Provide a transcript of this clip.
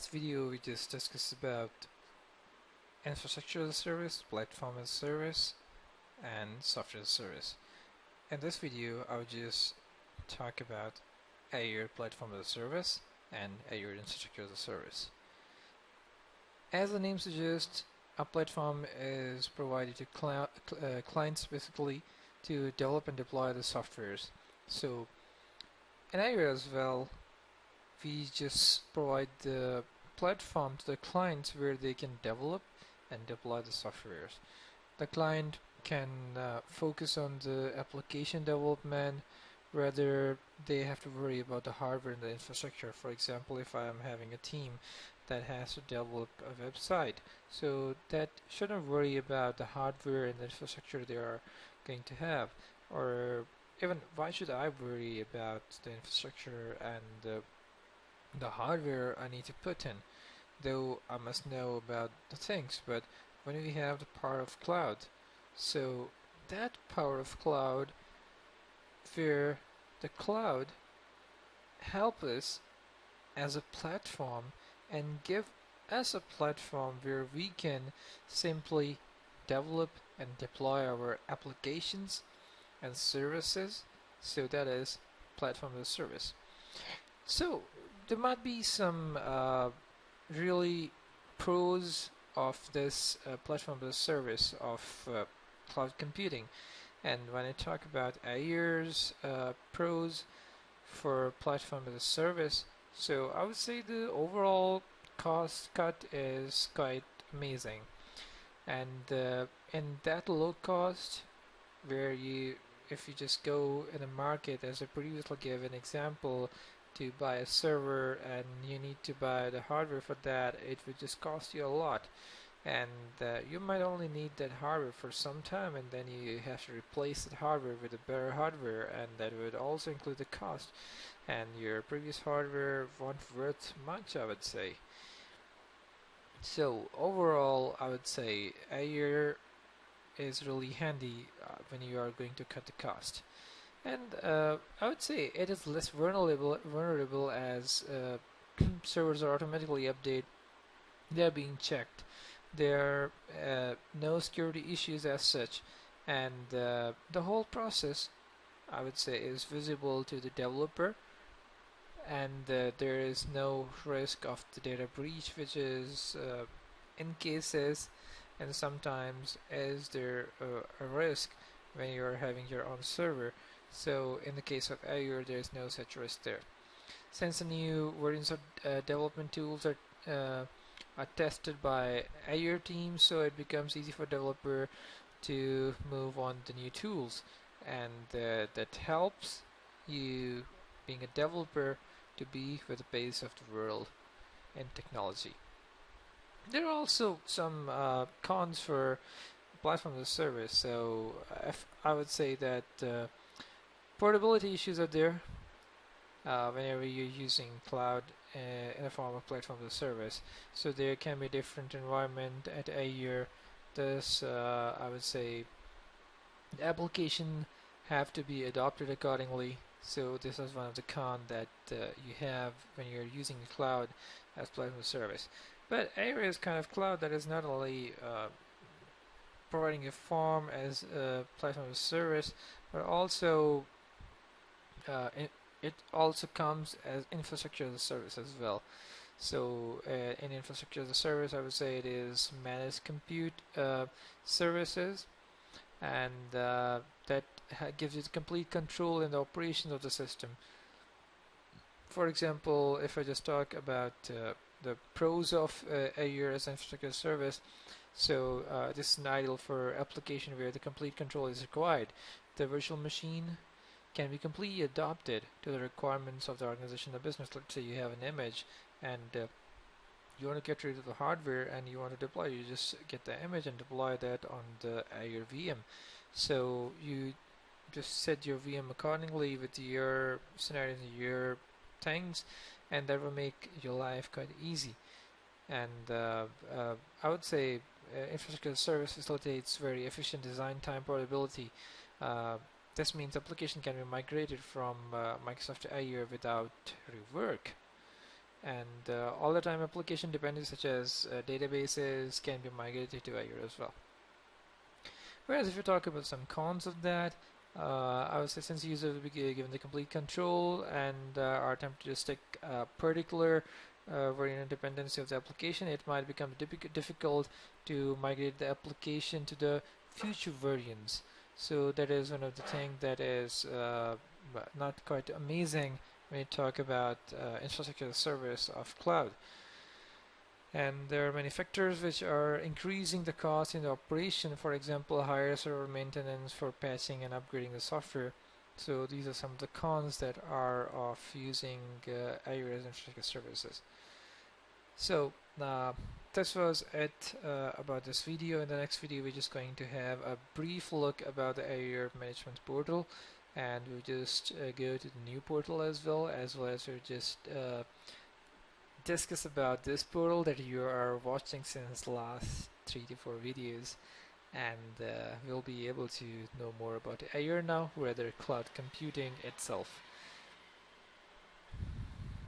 last video, we just discussed about infrastructure as a service, platform as a service, and software as a service. In this video, I will just talk about Azure platform as a service and Azure infrastructure as a service. As the name suggests, a platform is provided to clients basically to develop and deploy the softwares. So in Azure as well, we just provide the platform to the clients where they can develop and deploy the softwares. The client can focus on the application development rather they have to worry about the hardware and the infrastructure. For example, if I am having a team that has to develop a website, so that shouldn't worry about the hardware and the infrastructure they are going to have, or even why should I worry about the infrastructure and the hardware I need to put in, though I must know about the things. But when we have the power of cloud, so that power of cloud where the cloud help us as a platform and give us a platform where we can simply develop and deploy our applications and services. So that is platform as a service. So there might be some really pros of this platform as a service of cloud computing. And when I talk about Azure's pros for platform as a service, so I would say the overall cost cut is quite amazing. And in that low cost, where if you just go in the market, as I previously gave an example, to buy a server and you need to buy the hardware for that, it would just cost you a lot. And you might only need that hardware for some time, and then you have to replace that hardware with a better hardware, and that would also include the cost. And your previous hardware won't worth much, I would say. So overall, I would say Azure is really handy when you are going to cut the cost. And I would say it is less vulnerable as servers are automatically updated. They are being checked. There are no security issues as such, and the whole process, I would say, is visible to the developer, and there is no risk of the data breach, which is in cases, and sometimes is there a risk when you are having your own server. So in the case of Azure, there is no such risk there. Since the new versions of development tools are tested by Azure teams, so it becomes easy for developer to move on the new tools, and that helps you being a developer to be with the pace of the world in technology. There are also some cons for platform as a service. So I would say that portability issues are there whenever you're using cloud in a form of platform as a service. So there can be a different environment at Azure. Thus, I would say the application have to be adopted accordingly. So this is one of the cons that you have when you're using cloud as platform as a service. But Aure is kind of cloud that is not only providing a form as a platform as a service, but also it also comes as infrastructure as a service as well. So in infrastructure as a service, I would say it is managed compute services, and that gives you complete control in the operation of the system. For example, if I just talk about the pros of Azure as an infrastructure service, so this is an ideal for application where the complete control is required. The virtual machine can be completely adapted to the requirements of the organization or business. Let's say you have an image and you want to get rid of the hardware and you want to deploy, you just get the image and deploy that on the Azure VM. So you just set your VM accordingly with your scenarios and your things, and that will make your life quite easy. And I would say infrastructure as a service facilitates very efficient design time portability. This means application can be migrated from Microsoft Azure without rework. and all the time application dependencies such as databases can be migrated to Azure as well. Whereas if you talk about some cons of that, I would say since users will be given the complete control and are tempted to stick a particular version of dependency of the application, it might become difficult to migrate the application to the future versions. So that is one of the things that is not quite amazing when you talk about infrastructure as a service of cloud. And there are many factors which are increasing the cost in the operation. For example, higher server maintenance for patching and upgrading the software. So these are some of the cons that are of using Azure as infrastructure services. So this was it about this video. In the next video, we're just going to have a brief look about the Azure Management Portal, and we'll just go to the new portal as well as we'll just discuss about this portal that you are watching since last 3 to 4 videos, and we'll be able to know more about Azure now, rather cloud computing itself.